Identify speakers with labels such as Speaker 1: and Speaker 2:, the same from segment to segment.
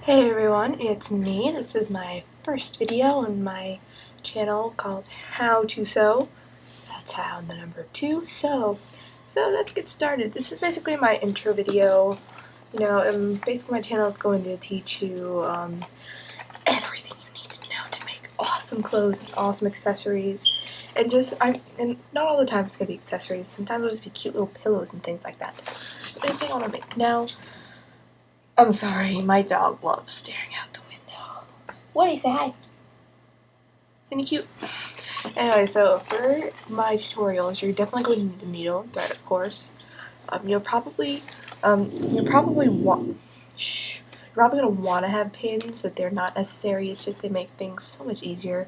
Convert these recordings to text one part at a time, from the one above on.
Speaker 1: Hey everyone, it's me. This is my first video on my channel called How to Sew. That's how the number 2 sew. So let's get started. This is basically my intro video. Basically my channel is going to teach you everything you need to know to make awesome clothes and awesome accessories. And not all the time it's gonna be accessories. Sometimes it'll just be cute little pillows and things like that. But the thing I want to make now. I'm sorry, my dog loves staring out the window. What do you say? Hi. Isn't he cute? Anyway, so for my tutorials, you're definitely going to need a needle, thread, of course. You're probably gonna want to have pins, but they're not necessary. It's just they make things so much easier.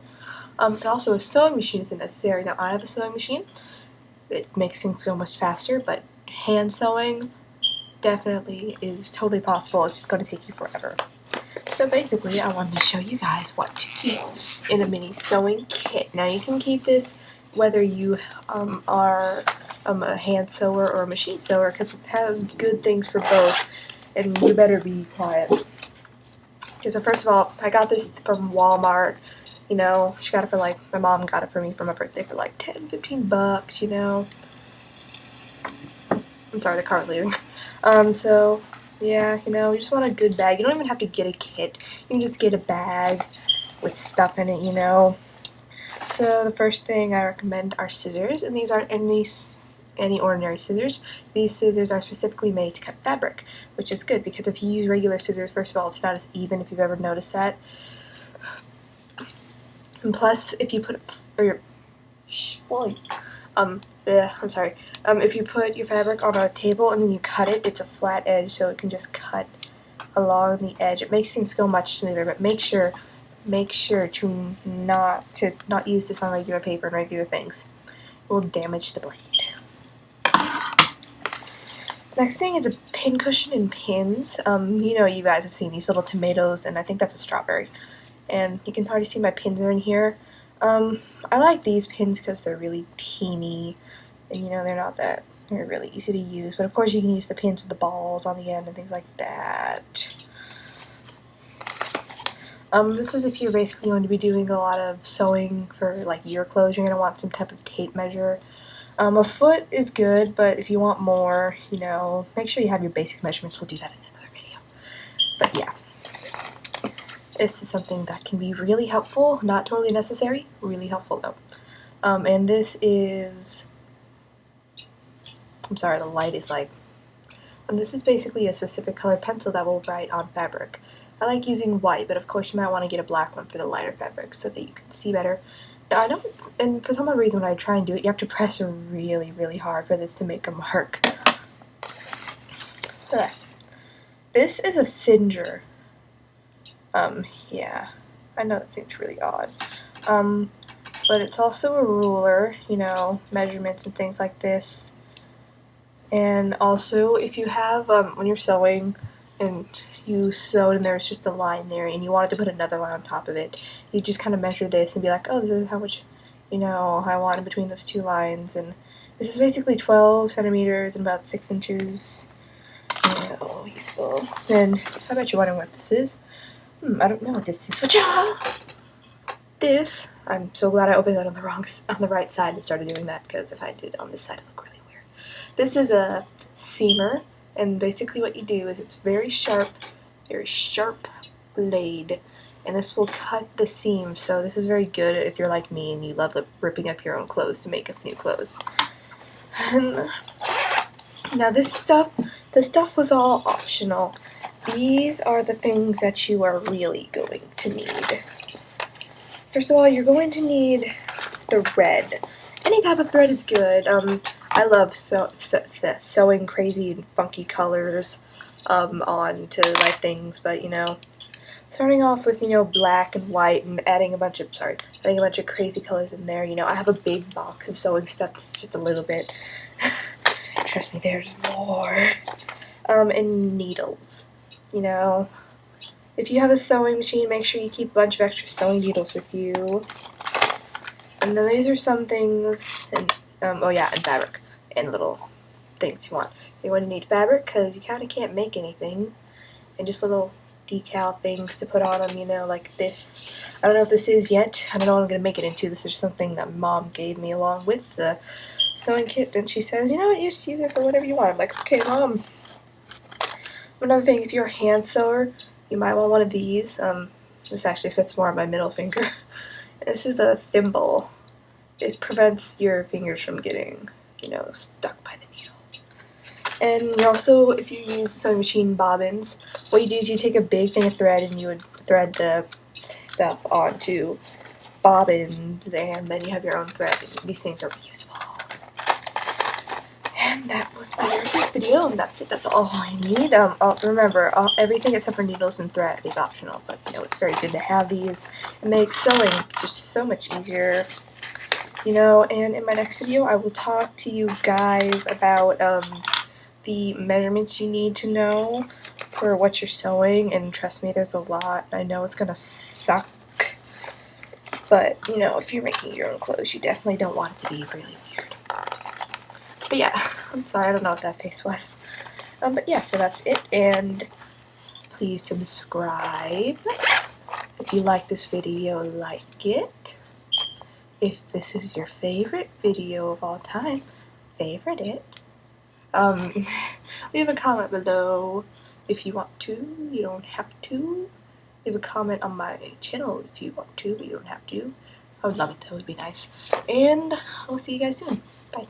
Speaker 1: And also a sewing machine isn't necessary. Now I have a sewing machine. It makes things so much faster, but hand sewing definitely is totally possible. It's just going to take you forever. So basically, I wanted to show you guys what to keep in a mini sewing kit. Now you can keep this whether you are a hand sewer or a machine sewer, because it has good things for both, and you better be quiet. Okay, so first of all, I got this from Walmart. You know, she got it for my mom got it for me for my birthday for like 10-15 bucks, you know. I'm sorry, the car's leaving. So, yeah, you just want a good bag. You don't even have to get a kit. You can just get a bag with stuff in it, you know. So, the first thing I recommend are scissors, and these aren't any ordinary scissors. These scissors are specifically made to cut fabric, which is good, because if you use regular scissors, first of all, it's not as even, if you've ever noticed that. And plus, if you put, if you put your fabric on a table and then you cut it, it's a flat edge, so it can just cut along the edge. It makes things go much smoother, but make sure to not use this on regular paper and regular things. It will damage the blade. Next thing is a pin cushion and pins. You guys have seen these little tomatoes, and I think that's a strawberry. And you can already see my pins are in here. I like these pins because they're really teeny, and they're really easy to use. But of course you can use the pins with the balls on the end and things like that. This is if you're basically going to be doing a lot of sewing for like your clothes. You're going to want some type of tape measure. A foot is good, but if you want more, make sure you have your basic measurements. We'll do that in another video. But yeah. This is something that can be really helpful, not totally necessary, really helpful though. And this is, I'm sorry, the light is this is basically a specific colored pencil that will write on fabric. I like using white, but of course you might want to get a black one for the lighter fabric so that you can see better. Now I know and for some odd reason when I try and do it, you have to press really, really hard for this to make a mark. This is a Singer. Yeah, I know that seems really odd. But it's also a ruler, measurements and things like this. And also, if you have, when you're sewing and you sewed and there's just a line there and you wanted to put another line on top of it, you just kind of measure this and be like, oh, this is how much, I want in between those two lines. And this is basically 12 centimeters and about 6 inches. Useful. Then, I bet you're wondering what this is. I don't know what this is. This, I'm so glad I opened that on the right side and started doing that, because if I did it on this side, it would look really weird. This is a seamer, and basically what you do is it's very sharp blade, and this will cut the seam. So this is very good if you're like me and you love ripping up your own clothes to make up new clothes. And now the stuff was all optional. These are the things that you are really going to need. First of all, you're going to need thread. Any type of thread is good. I love sewing crazy and funky colors onto my things, but starting off with black and white and adding a bunch of crazy colors in there. I have a big box of sewing stuff. This is just a little bit. Trust me, there's more. And needles. If you have a sewing machine, make sure you keep a bunch of extra sewing needles with you. And then these are some things, and and fabric, and little things you want. You're going to need fabric, because you kind of can't make anything, and just little decal things to put on them, you know, like this. I don't know if this is yet. I don't know what I'm going to make it into. This is something that Mom gave me along with the sewing kit, and she says, you know what, you just use it for whatever you want. I'm like, okay, Mom. Another thing, if you're a hand sewer, you might want one of these. This actually fits more on my middle finger. This is a thimble. It prevents your fingers from getting, you know, stuck by the needle. And you also, if you use sewing machine bobbins, what you do is you take a big thing of thread and you would thread the stuff onto bobbins, and then you have your own thread. And these things are reusable. And that was my very first video, and that's it. That's all I need. Remember, everything except for needles and thread is optional, but you know, it's very good to have these. It makes sewing just so much easier. You know, and in my next video, I will talk to you guys about the measurements you need to know for what you're sewing, and trust me, there's a lot. I know it's gonna suck, but you know, if you're making your own clothes, you definitely don't want it to be really weird. But yeah, I'm sorry, I don't know what that face was. But yeah, so that's it, and please subscribe. If you like this video, like it. If this is your favorite video of all time, favorite it. Leave a comment below if you want to. You don't have to. Leave a comment on my channel if you want to, but you don't have to. I would love it though, it would be nice. And I'll see you guys soon. Bye.